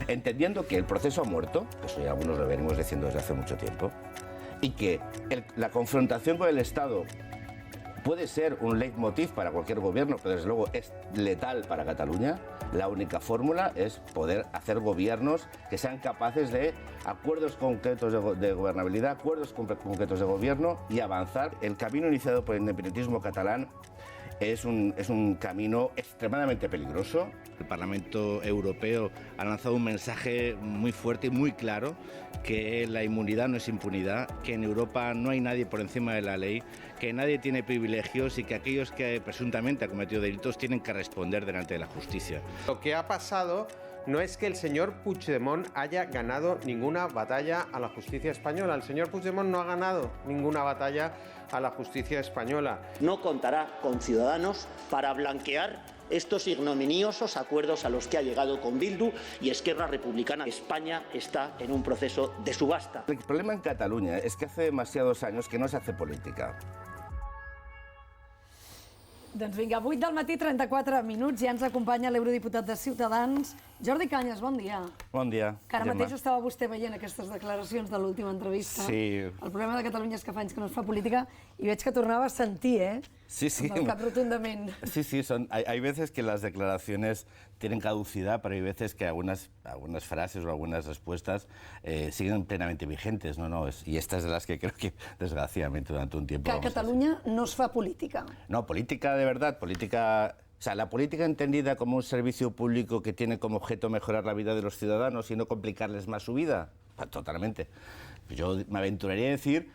entendiendo que el proceso ha muerto, eso ya algunos lo venimos diciendo desde hace mucho tiempo, y que la confrontación con el Estado puede ser un leitmotiv para cualquier gobierno, pero desde luego es letal para Cataluña. La única fórmula es poder hacer gobiernos que sean capaces de acuerdos concretos de gobernabilidad, acuerdos concretos de gobierno y avanzar. El camino iniciado por el independentismo catalán es un camino extremadamente peligroso. El Parlamento Europeo ha lanzado un mensaje muy fuerte y muy claro, que la inmunidad no es impunidad, que en Europa no hay nadie por encima de la ley, que nadie tiene privilegios y que aquellos que presuntamente han cometido delitos tienen que responder delante de la justicia. Lo que ha pasado no es que el señor Puigdemont haya ganado ninguna batalla a la justicia española. El señor Puigdemont no ha ganado ninguna batalla a la justicia española. No contará con Ciudadanos para blanquear estos ignominiosos acuerdos a los que ha llegado con Bildu y Esquerra Republicana. España está en un proceso de subasta. El problema en Cataluña es que hace demasiados años que no se hace política. Doncs vinga, 8 del matí, 34 minuts, ja ens acompanya l'eurodiputat de Ciutadans, Jordi Cañas, bon dia. Bon dia, Que ara Gemma. mateix estava vostè veient aquestes declaracions de l'última entrevista. Sí. El problema de Catalunya és que fa anys que no es fa política i veig que tornava a sentir, Sí, sí. Amb el cap rotundament. Sí, sí, hay veces que las declaraciones tienen caducidad, pero hay veces que algunas frases o algunas respuestas siguen plenamente vigentes, y esta es de las que creo que desgraciadamente durante un tiempo... Que a Catalunya no es fa política. No, política de verdad, o sea, la política entendida como un servicio público que tiene como objeto mejorar la vida de los ciudadanos y no complicarles más su vida, totalmente. Yo me aventuraría a decir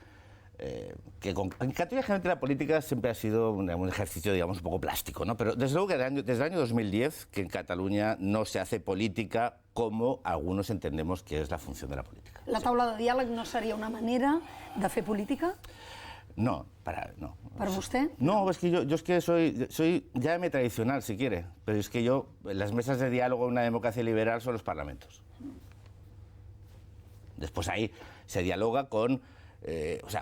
que en Cataluña generalmente la política siempre ha sido un ejercicio, digamos, un poco plástico, ¿no? Pero desde luego que desde el año 2010 que en Cataluña no se hace política como algunos entendemos que es la función de la política. La taula de diàleg no seria una manera de fer política? No. ¿Para usted? No, es que yo es que soy llámeme tradicional si quiere, pero es que las mesas de diálogo en una democracia liberal son los parlamentos. Después ahí se dialoga con...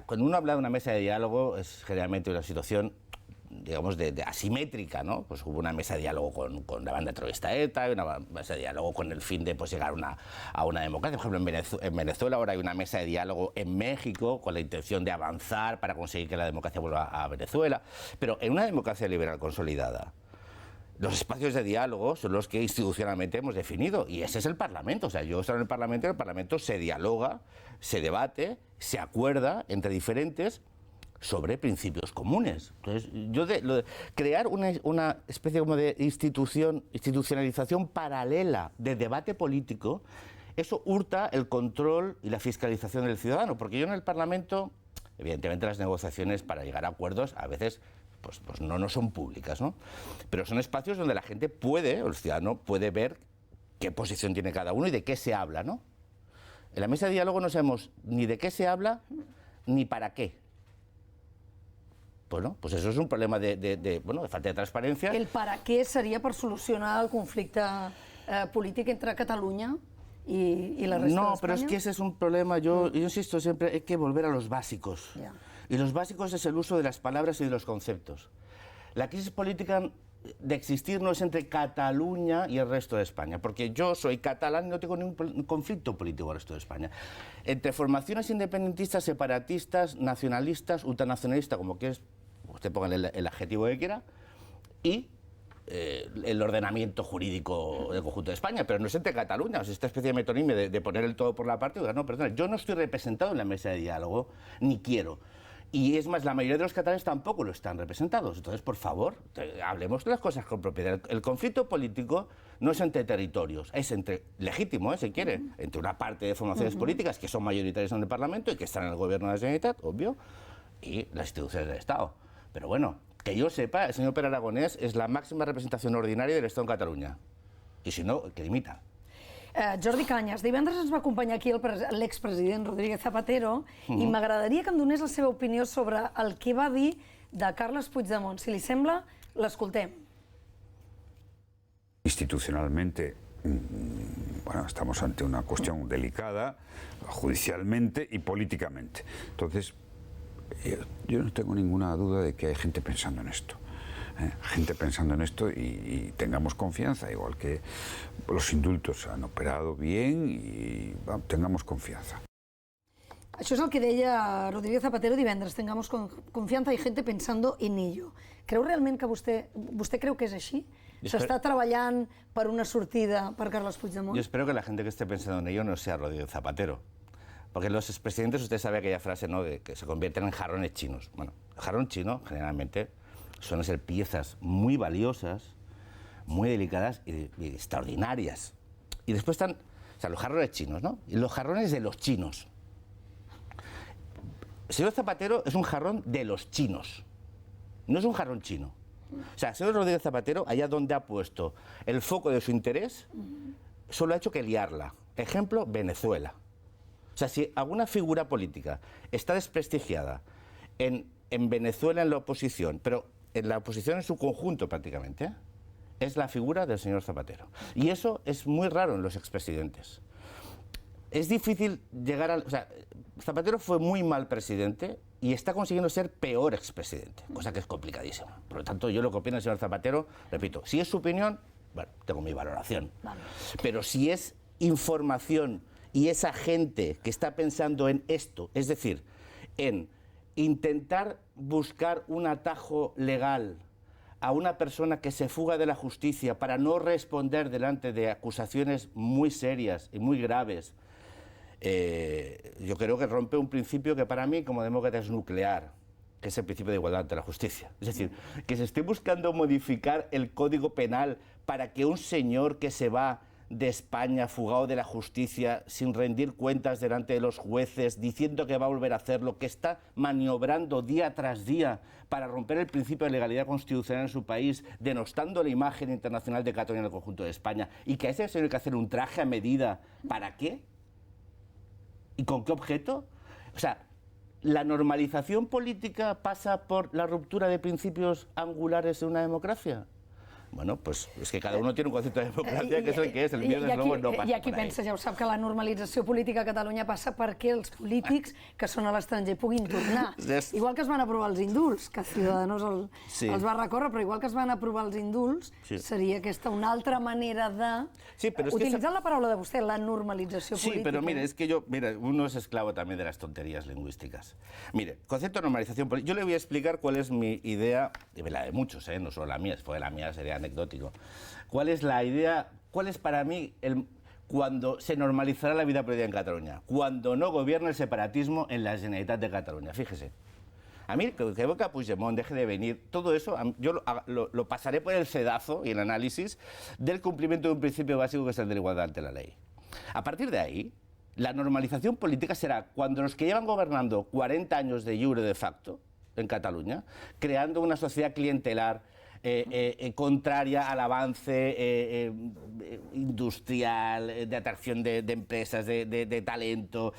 cuando uno habla de una mesa de diálogo es generalmente una situación, digamos, de asimétrica, ¿no? Pues hubo una mesa de diálogo con la banda terrorista ETA, y una mesa de diálogo con el fin de llegar a una democracia. Por ejemplo, en Venezuela ahora hay una mesa de diálogo en México con la intención de avanzar para conseguir que la democracia vuelva a Venezuela. Pero en una democracia liberal consolidada, los espacios de diálogo son los que institucionalmente hemos definido, y ese es el Parlamento. O sea, yo estoy en el Parlamento se dialoga, se debate, se acuerda entre diferentes sobre principios comunes. Entonces, crear una especie como de institucionalización paralela de debate político, eso hurta el control y la fiscalización del ciudadano, porque yo en el Parlamento, evidentemente las negociaciones para llegar a acuerdos a veces pues no son públicas, ¿no? Pero son espacios donde la gente puede, o el ciudadano puede ver qué posición tiene cada uno y de qué se habla, ¿no? En la mesa de diálogo no sabemos ni de qué se habla ni para qué. Bueno, pues eso es un problema de falta de transparencia. El para què seria per solucionar el conflicte polític entre Catalunya y la resta de España. No, pero es que ese es un problema. Yo insisto siempre, hay que volver a los básicos. Ya. Y los básicos es el uso de las palabras y de los conceptos. La crisis política de existir no es entre Cataluña y el resto de España, porque yo soy catalán y no tengo ningún conflicto político con el resto de España. Entre formaciones independentistas, separatistas, nacionalistas, ultranacionalistas, como que es, usted ponga el adjetivo que quiera, y el ordenamiento jurídico del conjunto de España, pero no es entre Cataluña, o sea, esta especie de metonimia de poner el todo por la parte, no, perdona, yo no estoy representado en la mesa de diálogo, ni quiero. Y es más, la mayoría de los catalanes tampoco lo están representados. Entonces, por favor, hablemos de las cosas con propiedad. El conflicto político no es entre territorios, es entre, legítimo, si quiere, entre una parte de formaciones políticas que son mayoritarias en el Parlamento y que están en el gobierno de la Generalitat, obvio, y las instituciones del Estado. Pero bueno, que yo sepa, el señor Pere Aragonès es la máxima representación ordinaria del Estado en Cataluña. Y si no, que dimita. Jordi Cañas, divendres ens va acompanyar aquí l'expresident Rodríguez Zapatero i m'agradaria que em donés la seva opinió sobre el que va dir de Carles Puigdemont. Si li sembla, l'escoltem. Institucionalmente, bueno, estamos ante una cuestión delicada, judicialmente y políticamente. Entonces, yo no tengo ninguna duda de que hay gente pensando en esto. Gente pensando en esto y tengamos confianza, igual que los indultos han operado bien y tengamos confianza. Això és el que deia Rodríguez Zapatero divendres, tengamos confianza y gente pensando en ello. Creu realment que vostè creu que és així? ¿S'està treballant per una sortida per Carles Puigdemont? Yo espero que la gente que esté pensando en ello no sea Rodríguez Zapatero. Porque los expresidentes, usted sabe aquella frase, ¿no?, de que se convierten en jarrones chinos. Bueno, el jarrón chino generalmente suelen ser piezas muy valiosas, muy delicadas y extraordinarias. Y después están, o sea, los jarrones chinos, ¿no? Y los jarrones de los chinos. El señor Zapatero es un jarrón de los chinos, no es un jarrón chino. O sea, el señor Rodríguez Zapatero, allá donde ha puesto el foco de su interés, solo ha hecho que liarla. Ejemplo, Venezuela. O sea, si alguna figura política está desprestigiada en Venezuela en la oposición, pero en la oposición en su conjunto prácticamente, es la figura del señor Zapatero. Y eso es muy raro en los expresidentes. Es difícil llegar a... O sea, Zapatero fue muy mal presidente y está consiguiendo ser peor expresidente, cosa que es complicadísima. Por lo tanto, yo lo que opino del señor Zapatero, repito, si es su opinión, bueno, tengo mi valoración. Vale. Pero si es información y esa gente que está pensando en esto, es decir, en intentar buscar un atajo legal a una persona que se fuga de la justicia para no responder delante de acusaciones muy serias y muy graves, yo creo que rompe un principio que para mí como demócrata es nuclear, que es el principio de igualdad ante la justicia. Es decir, que se esté buscando modificar el Código Penal para que un señor que se va de España fugado de la justicia sin rendir cuentas delante de los jueces, diciendo que va a volver a hacerlo, que está maniobrando día tras día para romper el principio de legalidad constitucional en su país, denostando la imagen internacional de Cataluña en el conjunto de España, y que a ese señor hay que hacer un traje a medida, ¿para qué? ¿Y con qué objeto? O sea, ¿la normalización política pasa por la ruptura de principios angulares de una democracia? Bueno, pues és que cada uno tiene un concepto de democràcia que és el que és, el mío desde luego no pasa por ahí. Hi ha qui pensa, ja ho sap, que la normalització política a Catalunya passa perquè els polítics que són a l'estranger puguin tornar. Igual que es van aprovar els indults, que Ciudadanos els va recórrer, però igual que es van aprovar els indults, seria aquesta una altra manera de... Utilitzant la paraula de vostè, la normalització política. Sí, pero mire, es que uno es esclavo también de las tonterías lingüísticas. Mire, concepto de normalización política, yo le voy a explicar cuál es mi idea, y la de muchos, no solo la mía, si fuera la mía sería anecdótico. ¿Cuál es la idea, cuál es para mí cuando se normalizará la vida política en Cataluña? Cuando no gobierne el separatismo en la Generalitat de Cataluña. Fíjese. A mí, que Boca Puigdemont deje de venir, todo eso yo lo pasaré por el cedazo y el análisis del cumplimiento de un principio básico que es el de la igualdad ante la ley. A partir de ahí, la normalización política será cuando los que llevan gobernando 40 años de jure de facto en Cataluña, creando una sociedad clientelar, contraria al avance industrial, de atracción de empresas, de talento,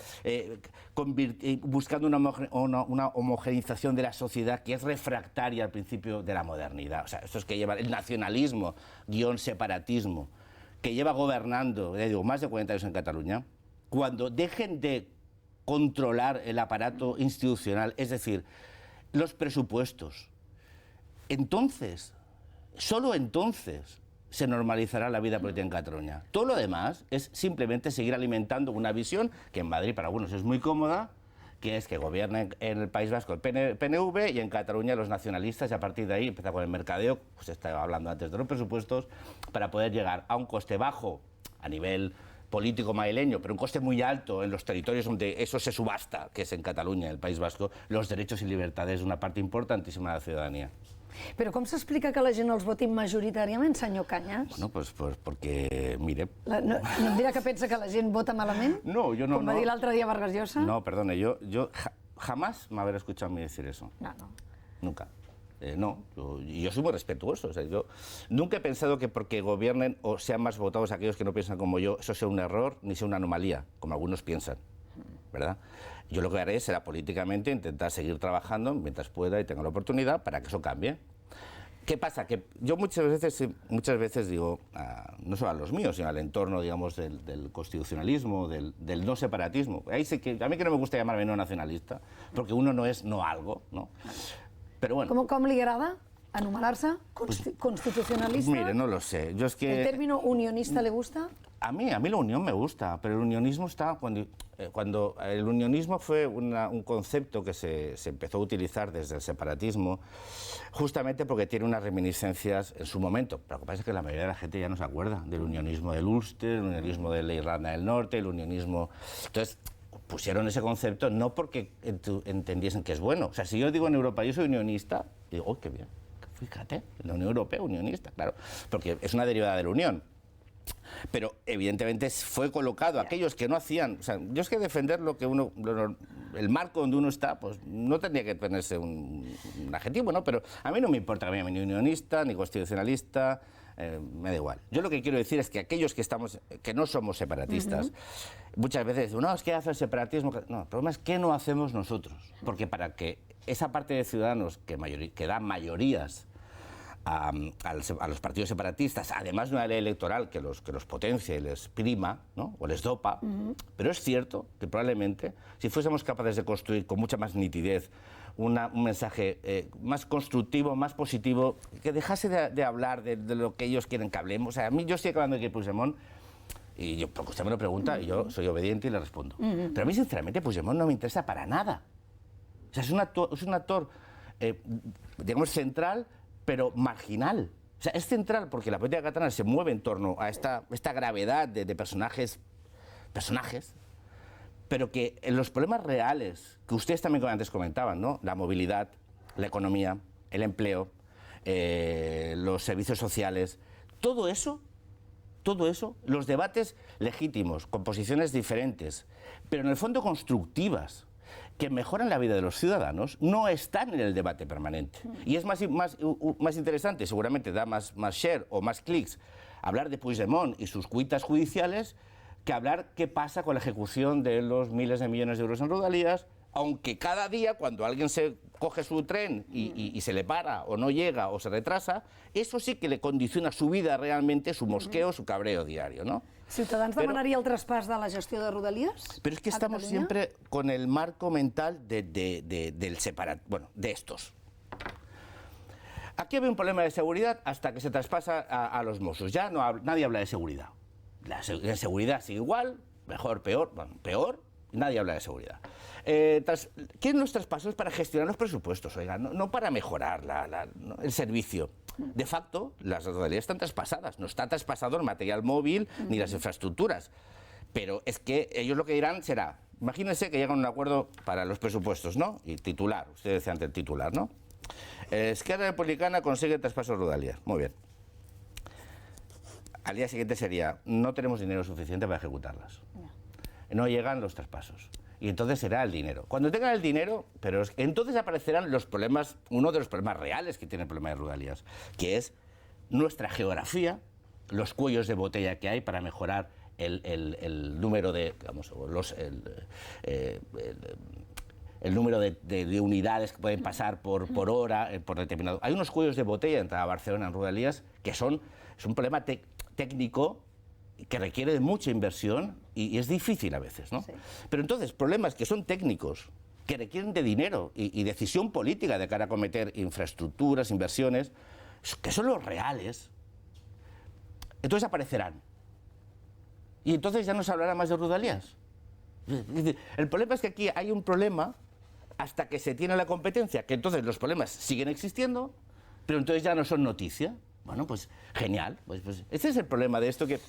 buscando una homogeneización de la sociedad que es refractaria al principio de la modernidad. O sea, esto es que lleva el nacionalismo, separatismo, que lleva gobernando, más de 40 años en Cataluña, cuando dejen de controlar el aparato institucional, es decir, los presupuestos, entonces, solo entonces, se normalizará la vida política en Cataluña. Todo lo demás es simplemente seguir alimentando una visión que en Madrid para algunos es muy cómoda, que es que gobierna en el País Vasco el PNV y en Cataluña los nacionalistas, y a partir de ahí empieza con el mercadeo, pues estaba hablando antes de los presupuestos, para poder llegar a un coste bajo a nivel político madrileño, pero un coste muy alto en los territorios donde eso se subasta, que es en Cataluña, en el País Vasco, los derechos y libertades de una parte importantísima de la ciudadanía. Però com s'explica que la gent els voti majoritàriament, senyor Cañas? Bueno, pues porque, mire... No em dirà que pensa que la gent vota malament? No, yo no. Com va dir l'altre dia Vargas Llosa? No, perdone, yo jamás me habré escuchado a mí decir eso. No. Nunca. No, yo soy muy respetuoso. O sea, yo nunca he pensado que porque gobiernen o sean más votados aquellos que no piensan como yo, eso sea un error ni sea una anomalía, como algunos piensan, ¿verdad? Yo lo que haré será políticamente intentar seguir trabajando mientras pueda y tenga la oportunidad para que eso cambie. ¿Qué pasa? Que yo muchas veces digo, no solo a los míos, sino al entorno, digamos, del constitucionalismo, del no separatismo. Ahí sí que, a mí que no me gusta llamarme no nacionalista, porque uno no es no algo, ¿no? Pero bueno. Com li agrada? ¿Anomenar-se constitucionalista? Mire, no lo sé. Yo es que... ¿El término unionista le gusta? A mí la unión me gusta, pero el unionismo está cuando el unionismo fue un concepto que se empezó a utilizar desde el separatismo, justamente porque tiene unas reminiscencias en su momento. Pero lo que pasa es que la mayoría de la gente ya no se acuerda del unionismo del Ulster, el unionismo de la Irlanda del Norte, el unionismo... Entonces, pusieron ese concepto no porque entendiesen que es bueno. O sea, si yo digo en Europa, yo soy unionista, digo, ¡oh, qué bien! Fíjate, la Unión Europea, unionista, claro, porque es una derivada de la Unión. Pero evidentemente fue colocado aquellos que no hacían, o sea, yo es que defender el marco donde uno está, pues no tendría que tenerse un adjetivo, ¿no? Pero a mí no me importa que me llame ni unionista, ni constitucionalista, me da igual. Yo lo que quiero decir es que aquellos que no somos separatistas, muchas veces dicen, no, es que hace el separatismo. No, el problema es que no hacemos nosotros, porque para que esa parte de ciudadanos que da mayorías a los partidos separatistas, además de una ley electoral que los potencia y les prima, ¿no? O les dopa, pero es cierto que probablemente si fuésemos capaces de construir con mucha más nitidez un mensaje más constructivo, más positivo, que dejase de hablar de lo que ellos quieren que hablemos. O sea, a mí yo estoy hablando de que Puigdemont, porque usted me lo pregunta y yo soy obediente y le respondo. Pero a mí, sinceramente, Puigdemont no me interesa para nada. O sea, es un actor digamos, central, pero marginal. O sea, es central porque la política catalana se mueve en torno a esta gravedad de personajes, pero que en los problemas reales, que ustedes también antes comentaban, ¿no? La movilidad, la economía, el empleo, los servicios sociales, todo eso, los debates legítimos, con posiciones diferentes, pero en el fondo constructivas, que mejoran la vida de los ciudadanos, no están en el debate permanente. Y es más interesante, seguramente da más share o más clics, hablar de Puigdemont y sus cuitas judiciales que hablar qué pasa con la ejecución de los miles de millones de euros en Rodalías, aunque cada día, cuando alguien se coge su tren y se le para, o no llega, o se retrasa, eso sí que le condiciona su vida realmente, su mosqueo, su cabreo diario, ¿no? ¿Ciutadans demanaria el traspàs de la gestió de Rodalies? Pero es que estamos siempre con el marco mental de estos. Aquí había un problema de seguridad hasta que se traspasa a los Mossos. Ya nadie habla de seguridad. La seguridad sigue igual, mejor, peor, bueno, peor, nadie habla de seguridad. ¿Quieren los traspasos para gestionar los presupuestos? Oiga, no para mejorar el servicio. De facto, las rodalías están traspasadas. No está traspasado el material móvil ni las infraestructuras. Pero es que ellos lo que dirán será, imagínense que llegan a un acuerdo para los presupuestos, ¿no? Y titular, usted decía antes el titular, ¿no? Esquerra Republicana consigue el traspaso de rodalías. Muy bien. Al día siguiente sería, no tenemos dinero suficiente para ejecutarlas. No llegan los traspasos. Y entonces será el dinero. Cuando tengan el dinero, entonces aparecerán los problemas, uno de los problemas reales que tiene el problema de Rodalías, que es nuestra geografía, los cuellos de botella que hay para mejorar el número de, digamos, el número de unidades que pueden pasar por hora, por determinado. Hay unos cuellos de botella entre Barcelona y Rodalías que es un problema técnico que requiere de mucha inversión y es difícil a veces, ¿no? Sí. Pero entonces, problemas que son técnicos, que requieren de dinero y decisión política de cara a cometer infraestructuras, inversiones, que son los reales, entonces aparecerán. Y entonces ya no se hablará más de Rodalías. El problema es que aquí hay un problema hasta que se tiene la competencia, que entonces los problemas siguen existiendo, pero entonces ya no son noticia. Bueno, pues genial. Pues ese es el problema de esto que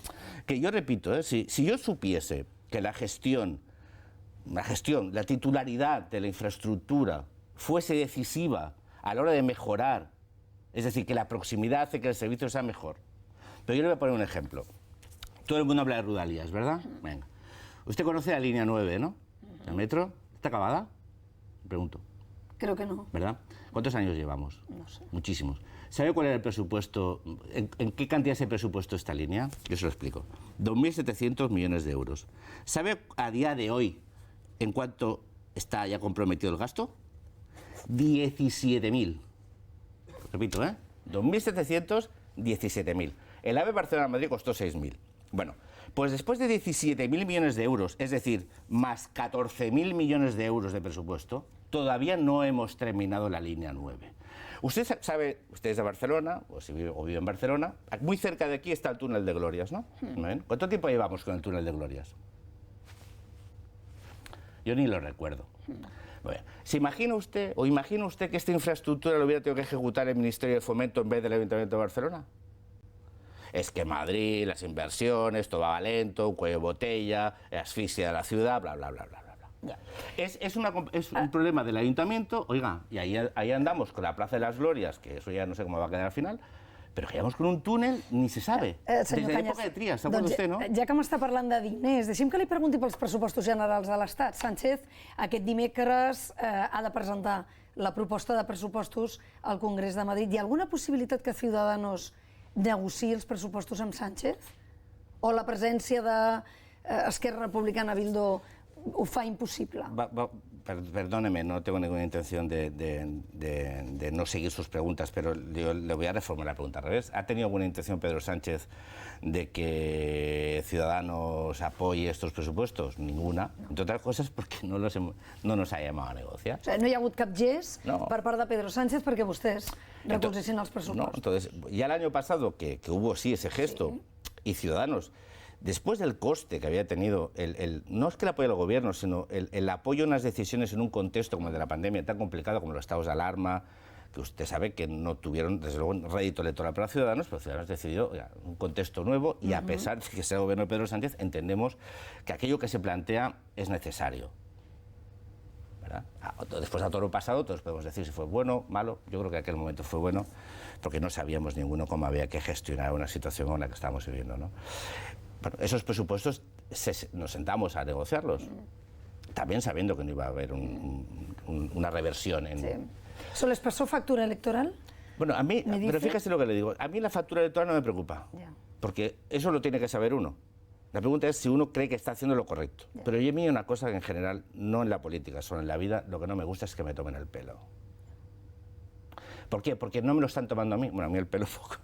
yo repito, si yo supiese que la gestión, la titularidad de la infraestructura fuese decisiva a la hora de mejorar, es decir, que la proximidad hace que el servicio sea mejor. Pero yo le voy a poner un ejemplo. Todo el mundo habla de Rodalías, ¿verdad? Venga. Usted conoce la línea 9, ¿no? ¿El metro? ¿Está acabada? Pregunto. Creo que no. ¿Verdad? ¿Cuántos años llevamos? No sé. Muchísimos. ¿Sabe cuál era el presupuesto? ¿En qué cantidad se presupuestó esta línea? Yo se lo explico. 2.700 millones de euros. ¿Sabe a día de hoy en cuánto está ya comprometido el gasto? 17.000. Repito, 2.700, 17.000. El AVE Barcelona-Madrid costó 6.000. Bueno, pues después de 17.000 millones de euros, es decir, más 14.000 millones de euros de presupuesto, todavía no hemos terminado la línea 9. Usted sabe, usted es de Barcelona, o vive en Barcelona, muy cerca de aquí está el túnel de Glorias, ¿no? ¿Cuánto tiempo llevamos con el túnel de Glorias? Yo ni lo recuerdo. Bueno, ¿se imagina usted, o imagina usted que esta infraestructura lo hubiera tenido que ejecutar el Ministerio de Fomento en vez del Ayuntamiento de Barcelona? Es que Madrid, las inversiones, todo va lento, un cuello de botella, asfixia de la ciudad, bla, bla, bla, bla, bla. Es un problema del ayuntamiento, oiga, y ahí andamos con la Plaza de las Glorias, que eso ya no sé cómo va a quedar al final, però que llavors con un túnel ni se sabe. Des de l'època de Trias, s'acorda vostè, no? Ja que m'està parlant de diners, deixi'm que li pregunti pels pressupostos generals de l'Estat. Sánchez aquest dimecres ha de presentar la proposta de pressupostos al Congrés de Madrid. Hi ha alguna possibilitat que Ciudadanos negociï els pressupostos amb Sánchez? O la presència d'Esquerra Republicana a Bildu ho fa imposible? Perdóneme, no tengo ninguna intención de no seguir sus preguntas, pero yo le voy a reformular la pregunta al revés. ¿Ha tenido alguna intención Pedro Sánchez de que Ciudadanos apoye estos presupuestos? Ninguna. Entre otras cosas porque no nos ha llamado a negociar. O sigui, no hi ha hagut cap gest per part de Pedro Sánchez perquè vostès recolzessin els pressupostos. No, entonces, ya el año pasado que hubo sí ese gesto y Ciudadanos, después del coste que había tenido, no es que el apoyo al gobierno, sino el apoyo a unas decisiones en un contexto como el de la pandemia tan complicado como los estados de alarma, que usted sabe que no tuvieron, desde luego, un rédito electoral para Ciudadanos, pero Ciudadanos decidió un contexto nuevo y a pesar de que sea el gobierno de Pedro Sánchez, entendemos que aquello que se plantea es necesario. ¿Verdad? Después de todo lo pasado, todos podemos decir si fue bueno, malo. Yo creo que aquel momento fue bueno, porque no sabíamos ninguno cómo había que gestionar una situación como la que estábamos viviendo, ¿no? Bueno, esos presupuestos nos sentamos a negociarlos, también sabiendo que no iba a haber una reversión. ¿Eso les pasó factura electoral? Bueno, a mí, pero fíjese lo que le digo, a mí la factura electoral no me preocupa, porque eso lo tiene que saber uno. La pregunta es si uno cree que está haciendo lo correcto. Pero yo a mí una cosa que en general, no en la política, solo en la vida, lo que no me gusta es que me tomen el pelo. ¿Por qué? Porque no me lo están tomando a mí, bueno, a mí el pelo poco.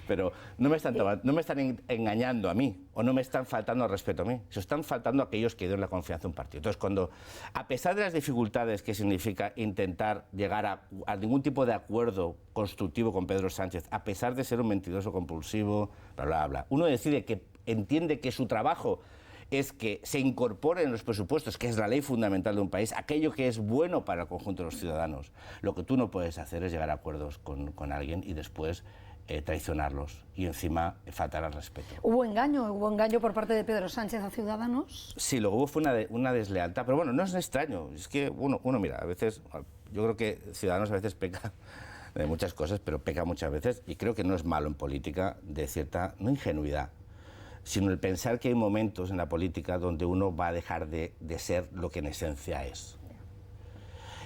Pero no me están engañando a mí, o no me están faltando al respeto a mí, se están faltando a aquellos que dieron la confianza a un partido. Entonces, cuando, a pesar de las dificultades que significa intentar llegar a ningún tipo de acuerdo constructivo con Pedro Sánchez, a pesar de ser un mentiroso compulsivo, bla, bla, bla, uno decide que entiende que su trabajo es que se incorpore en los presupuestos, que es la ley fundamental de un país, aquello que es bueno para el conjunto de los ciudadanos. Lo que tú no puedes hacer es llegar a acuerdos con alguien y después traicionarlos y encima faltar al respeto. ¿Hubo engaño por parte de Pedro Sánchez a Ciudadanos? Sí, lo que hubo fue una deslealtad, pero bueno, no es extraño, es que uno mira, a veces, yo creo que Ciudadanos a veces peca de muchas cosas, pero peca muchas veces, y creo que no es malo en política de cierta, no ingenuidad, sino el pensar que hay momentos en la política donde uno va a dejar de ser lo que en esencia es.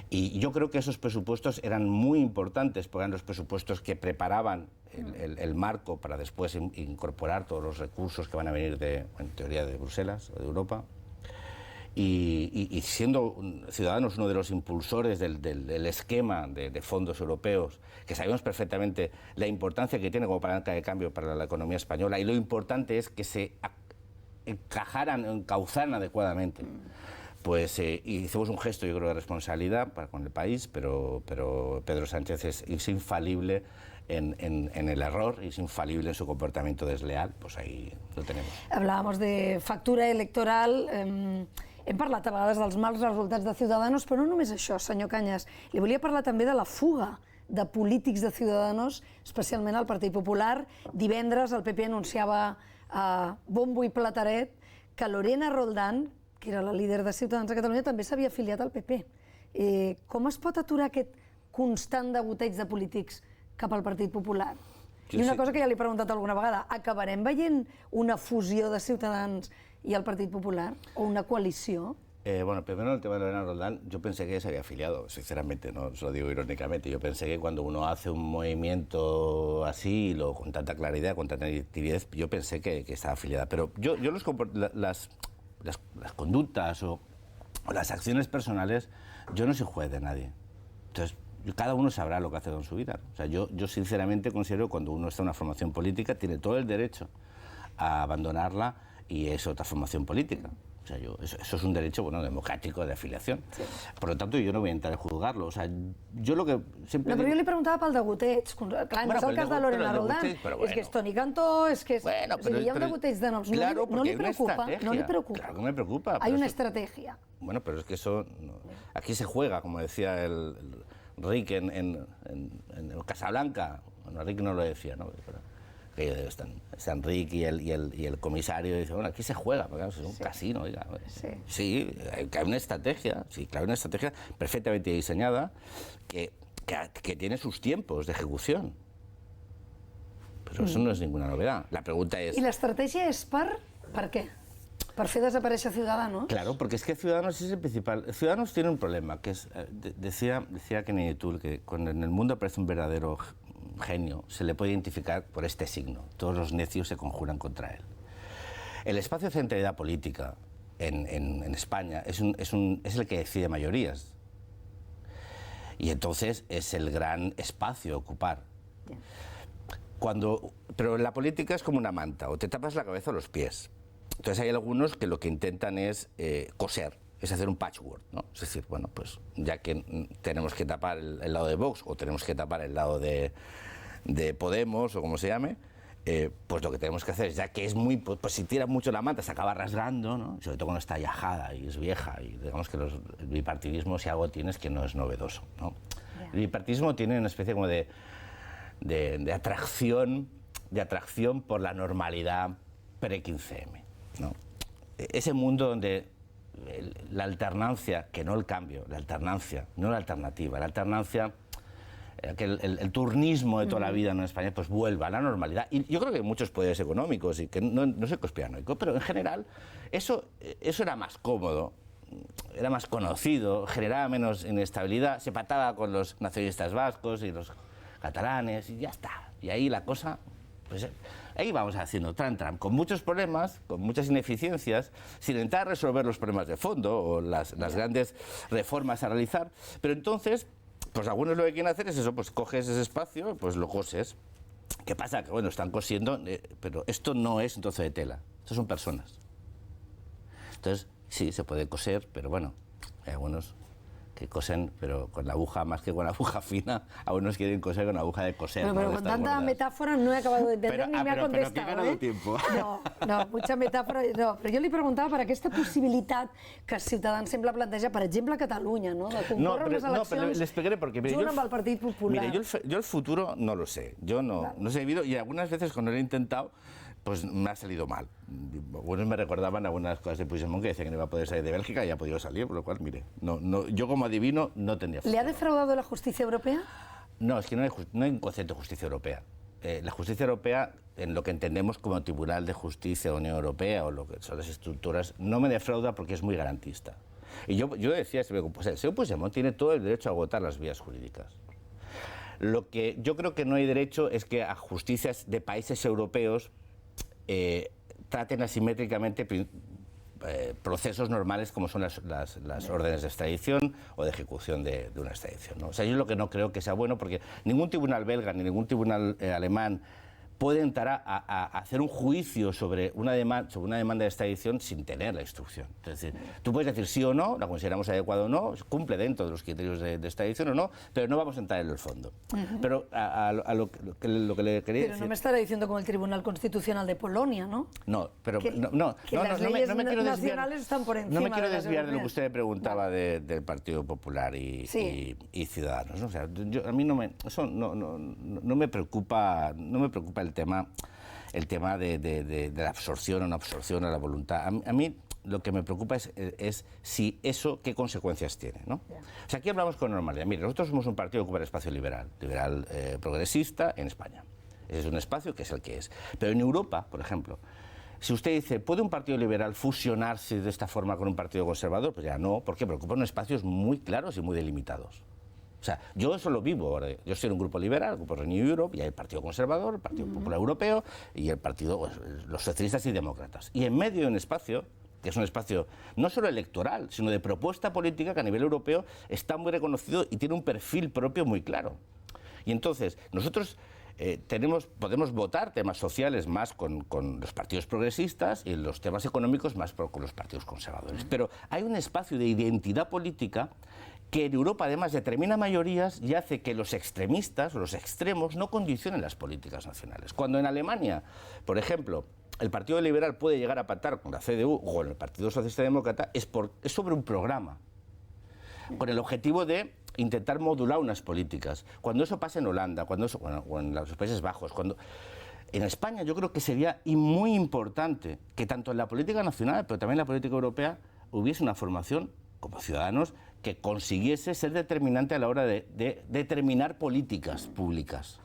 Y yo creo que esos presupuestos eran muy importantes, porque eran los presupuestos que preparaban el marco para después incorporar todos los recursos que van a venir, en teoría, de Bruselas o de Europa. Y siendo Ciudadanos uno de los impulsores del esquema de fondos europeos, que sabemos perfectamente la importancia que tiene como palanca de cambio para la economía española, y lo importante es que se encauzaran adecuadamente. Pues hicimos un gesto, yo creo, de responsabilidad con el país, pero Pedro Sánchez es infalible en el error, es infalible en su comportamiento desleal, pues ahí lo tenemos. Hablábamos de factura electoral, hem parlat a vegades dels mals resultats de Ciudadanos, però no només això, senyor Cañas. Li volia parlar també de la fuga de polítics de Ciudadanos, especialment al Partit Popular. Divendres el PP anunciava a bombo i plataret que Lorena Roldán, que era la líder de Ciutadans a Catalunya, també s'havia afiliat al PP. Com es pot aturar aquest constant degoteig de polítics cap al Partit Popular? I una cosa que ja li he preguntat alguna vegada, acabarem veient una fusió de Ciutadans y al Partido Popular, o una coalición? Bueno, primero el tema de Lorena Roldán, yo pensé que se había afiliado, sinceramente, no se lo digo irónicamente. Yo pensé que cuando uno hace un movimiento así, con tanta claridad, con tanta nitidez, yo pensé que estaba afiliada. Pero yo las conductas o las acciones personales, yo no soy juez de nadie. Entonces, cada uno sabrá lo que hace con su vida. O sea, yo sinceramente considero que cuando uno está en una formación política, tiene todo el derecho a abandonarla y es otra formación política. O sea, eso es un derecho, bueno, democrático de afiliación. Sí. Por lo tanto, yo no voy a entrar a juzgarlo. O sea, yo lo que siempre... No, però jo li preguntava pel degoteig. Clar, no és el cas de Lorena Roldán. És que és Toni Cantó, és que és... Bueno, o sigui, hi ha un degoteig de noms. Claro, no li preocupa? No li preocupa. Claro que me preocupa. Hay una estrategia. Bueno, pero es que eso... Aquí se juega, como decía el Rick en Casablanca. Bueno, Rick no lo decía, ¿no? Pero están Rick y el comisario y dicen, bueno, aquí se juega, porque es un casino, oiga. Sí, hay una estrategia, sí, claro, una estrategia perfectamente diseñada que tiene sus tiempos de ejecución. Pero eso no es ninguna novedad. La pregunta es... ¿Y la estrategia es per qué? ¿Para hacer desaparecer a Ciudadanos? Claro, porque es que Ciudadanos es el principal. Ciudadanos tiene un problema, que es, decía Kennedy Toole, que cuando en el mundo aparece un verdadero genio, se le puede identificar por este signo. Todos los necios se conjuran contra él. El espacio de centralidad política en España es el que decide mayorías. Y entonces es el gran espacio a ocupar. Pero la política es como una manta, o te tapas la cabeza o los pies. Entonces hay algunos que lo que intentan es coser, es hacer un patchwork, ¿no? Es decir, bueno, pues ya que tenemos que tapar el lado de Vox o tenemos que tapar el lado de Podemos o como se llame, pues lo que tenemos que hacer es, ya que es muy, pues si tira mucho la manta se acaba rasgando, ¿no? Sobre todo cuando está yajada y es vieja, y digamos que el bipartidismo, si algo tiene, es que no es novedoso, ¿no? El bipartidismo tiene una especie como de atracción por la normalidad pre-15M, ¿no? Ese mundo donde la alternancia, que no el cambio, la alternancia, no la alternativa, la alternancia, que el turnismo de toda la vida en España, pues vuelva a la normalidad. Y yo creo que hay muchos poderes económicos, y que no soy conspiranoico, pero en general eso era más cómodo, era más conocido, generaba menos inestabilidad, se pataba con los nacionalistas vascos y los catalanes, y ya está. Y ahí la cosa... Pues ahí vamos haciendo tram, con muchos problemas, con muchas ineficiencias, sin intentar resolver los problemas de fondo o las grandes reformas a realizar. Pero entonces, pues algunos lo que quieren hacer es eso, pues coges ese espacio, pues lo coses. ¿Qué pasa? Que bueno, están cosiendo, pero esto no es un trozo de tela, estos son personas. Entonces, sí, se puede coser, pero bueno, hay algunos que cosen, pero con la aguja, más que con la aguja fina, algunos quieren coser con la aguja de coser. Bueno, pero con tanta gordas. Metáfora no he acabado de entender ni me ha contestado. Pero que he ganado tiempo. No, mucha metàfora. No, però jo li preguntava per aquesta possibilitat que Ciutadans sempre planteja, per exemple, a Catalunya, no? De concórrer unes eleccions junt amb el Partit Popular. Mire, yo el futuro no lo sé. Yo no sé vivido, y algunas veces cuando lo he intentado, pues me ha salido mal. Algunos me recordaban algunas cosas de Puigdemont que decían que no iba a poder salir de Bélgica y ha podido salir, por lo cual, mire, yo como adivino no tendría futuro. ¿Le ha defraudado la justicia europea? No, es que no hay un concepto de justicia europea. La justicia europea, en lo que entendemos como Tribunal de Justicia de la Unión Europea o lo que son las estructuras, no me defrauda porque es muy garantista. Y yo decía, pues el señor Puigdemont tiene todo el derecho a agotar las vías jurídicas. Lo que yo creo que no hay derecho es que a justicias de países europeos traten asimétricamente procesos normales como son las órdenes de extradición o de ejecución de una extradición, ¿no? O sea, yo lo que no creo que sea bueno, porque ningún tribunal belga ni ningún tribunal alemán puede entrar a hacer un juicio sobre una demanda de extradición sin tener la instrucción. Es decir, tú puedes decir sí o no, la consideramos adecuada o no, cumple dentro de los criterios de extradición o no, pero no vamos a entrar en el fondo. Pero a lo que le quería decir... Pero no me estará diciendo como el Tribunal Constitucional de Polonia, ¿no? No, pero que las leyes nacionales están por encima. No me quiero desviar de lo que usted me preguntaba del Partido Popular y Ciudadanos, ¿no? O sea, a mí no me preocupa el tema de la absorción o no absorción a la voluntad. A mí lo que me preocupa es si eso, qué consecuencias tiene, ¿no? O sea, aquí hablamos con normalidad. Mire, nosotros somos un partido que ocupa el espacio liberal progresista en España. Ese es un espacio que es el que es. Pero en Europa, por ejemplo, si usted dice, ¿puede un partido liberal fusionarse de esta forma con un partido conservador? Pues ya no, ¿por qué? Porque ocupan espacios muy claros y muy delimitados. O sea, yo eso lo vivo ahora. Yo soy en un grupo liberal, el grupo Renew Europe, y hay el Partido Conservador, el Partido Popular Europeo y el partido, pues, los socialistas y demócratas. Y en medio de un espacio, que es un espacio no solo electoral, sino de propuesta política que a nivel europeo está muy reconocido y tiene un perfil propio muy claro. Y entonces, nosotros podemos votar temas sociales más con los partidos progresistas y los temas económicos más con los partidos conservadores. Pero hay un espacio de identidad política que en Europa además determina mayorías y hace que los extremistas o los extremos no condicionen las políticas nacionales. Cuando en Alemania, por ejemplo, el Partido Liberal puede llegar a pactar con la CDU o con el Partido Socialista Demócrata, es sobre un programa, con el objetivo de intentar modular unas políticas. Cuando eso pasa en Holanda, o en los Países Bajos, en España yo creo que sería muy importante que tanto en la política nacional, pero también en la política europea, hubiese una formación como ciudadanos que consiguiese ser determinante a la hora de determinar políticas públicas.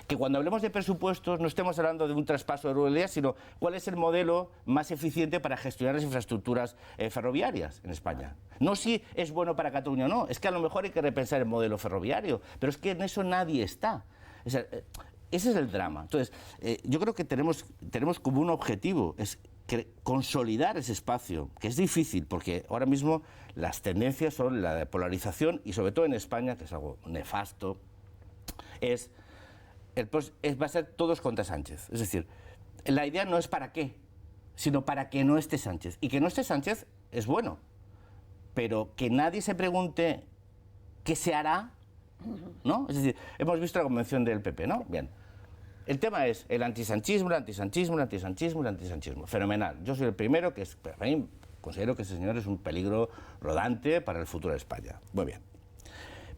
Que cuando hablemos de presupuestos no estemos hablando de un traspaso de ruralidad, sino cuál es el modelo más eficiente para gestionar las infraestructuras ferroviarias en España. No si es bueno para Cataluña o no, es que a lo mejor hay que repensar el modelo ferroviario, pero es que en eso nadie está. Ese es el drama. Entonces, yo creo que tenemos como un objetivo, es consolidar ese espacio, que es difícil, porque ahora mismo las tendencias son la de polarización y sobre todo en España, que es algo nefasto, va a ser todos contra Sánchez. Es decir, la idea no es para qué, sino para que no esté Sánchez. Y que no esté Sánchez es bueno, pero que nadie se pregunte qué se hará, ¿no? Es decir, hemos visto la convención del PP, ¿no? Bien. El tema es el antisanchismo, el antisanchismo, el antisanchismo, el antisanchismo. Fenomenal. Yo soy el primero que para mí considero que ese señor es un peligro rodante para el futuro de España. Muy bien.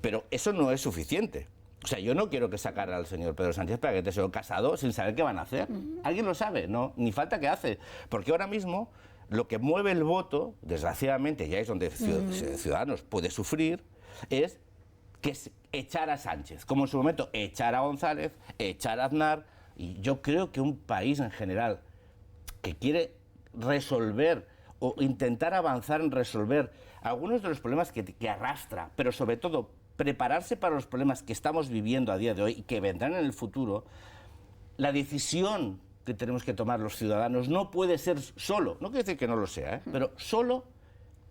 Pero eso no es suficiente. O sea, yo no quiero que sacara al señor Pedro Sánchez para que esté solo casado sin saber qué van a hacer. ¿Alguien lo sabe? No, ni falta que hace. Porque ahora mismo lo que mueve el voto, desgraciadamente, ya es donde Ciudadanos puede sufrir, es que es echar a Sánchez. Como en su momento echar a González, echar a Aznar. Y yo creo que un país en general que quiere resolver o intentar avanzar en resolver algunos de los problemas que arrastra, pero sobre todo prepararse para los problemas que estamos viviendo a día de hoy y que vendrán en el futuro, la decisión que tenemos que tomar los ciudadanos no puede ser solo, no quiere decir que no lo sea, pero solo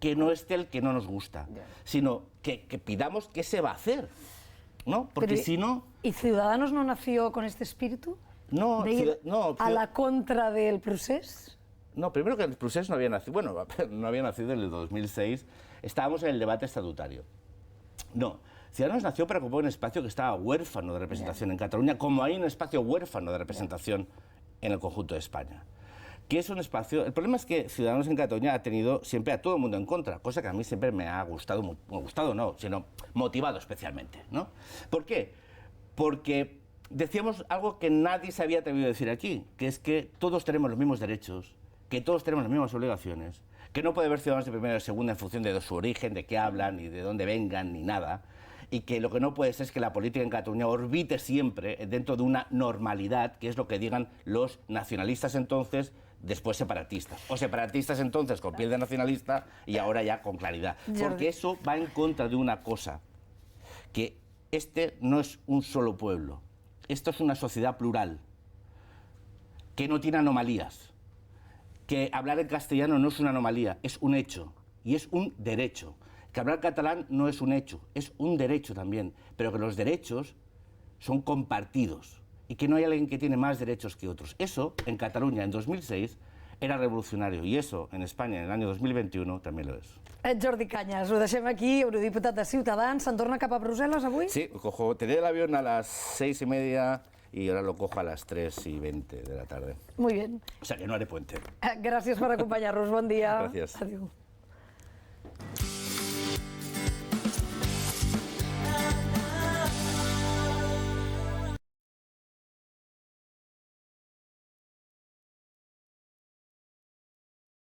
que no esté el que no nos gusta, sino que pidamos qué se va a hacer, ¿no? Porque si no... ¿Y Ciudadanos no nació con este espíritu? No, de ir a la contra del procés. No, primero que el procés no había nacido, bueno, no había nacido en el 2006, estábamos en el debate estatutario. No, Ciudadanos nació para ocupar un espacio que estaba huérfano de representación en Cataluña, como hay un espacio huérfano de representación en el conjunto de España. Que es un espacio... El problema es que Ciudadanos en Cataluña ha tenido siempre a todo el mundo en contra, cosa que a mí siempre me ha gustado, sino motivado especialmente, ¿no? ¿Por qué? Porque decíamos algo que nadie se había atrevido a decir aquí, que es que todos tenemos los mismos derechos, que todos tenemos las mismas obligaciones, que no puede haber ciudadanos de primera y de segunda en función de su origen, de qué hablan, ni de dónde vengan, ni nada, y que lo que no puede ser es que la política en Cataluña orbite siempre dentro de una normalidad, que es lo que digan los nacionalistas entonces, después separatistas, o separatistas entonces con piel de nacionalista y ahora ya con claridad. Porque eso va en contra de una cosa, que este no es un solo pueblo, esto es una sociedad plural, que no tiene anomalías, que hablar en castellano no es una anomalía, es un hecho y es un derecho. Que hablar catalán no es un hecho, es un derecho también, pero que los derechos son compartidos y que no hay alguien que tiene más derechos que otros. Eso, en Cataluña, en 2006, era revolucionario y eso, en España, en el año 2021, también lo es. Jordi Cañas, ho deixem aquí, eurodiputat de Ciutadans. Se'n torna cap a Brussel·les avui? Sí, tenía el avión a las 6:30 y ahora lo cojo a las 3:20 de la tarde. Muy bien. O sea que no haré puente. Gràcies per acompanyar-nos. Bon dia. Gràcies. Adéu.